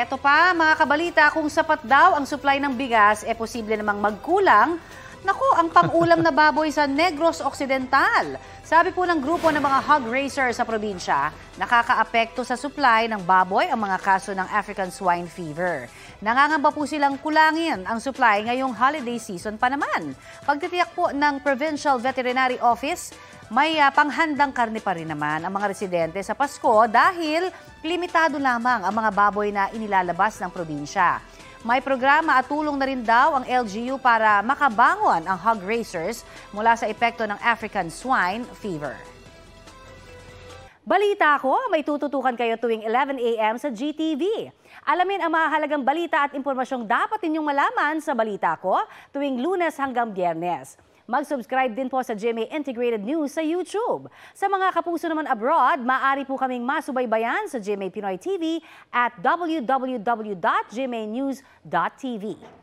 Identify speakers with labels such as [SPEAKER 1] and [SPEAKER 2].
[SPEAKER 1] Eto pa, mga kabalita, kung sapat daw ang supply ng bigas, posible namang magkulang. Naku, ang pang-ulam na baboy sa Negros Occidental. Sabi po ng grupo ng mga hog raisers sa probinsya, nakakaapekto sa supply ng baboy ang mga kaso ng African swine fever. Nangangamba po silang kulangin ang supply ngayong holiday season pa naman. Pagtitiyak po ng Provincial Veterinary Office, may panghandang karne pa rin naman ang mga residente sa Pasko dahil limitado lamang ang mga baboy na inilalabas ng probinsya. May programa at tulong na rin daw ang LGU para makabangon ang hog raisers mula sa epekto ng African swine fever. Balita ko, may tututukan kayo tuwing 11 a.m. sa GTV. Alamin ang mahalagang balita at impormasyong dapat ninyong malaman sa Balita Ko tuwing Lunes hanggang Biyernes. Mag-subscribe din po sa GMA Integrated News sa YouTube. Sa mga kapuso naman abroad, maaari po kaming masubaybayan sa GMA Pinoy TV at www.gmanews.tv.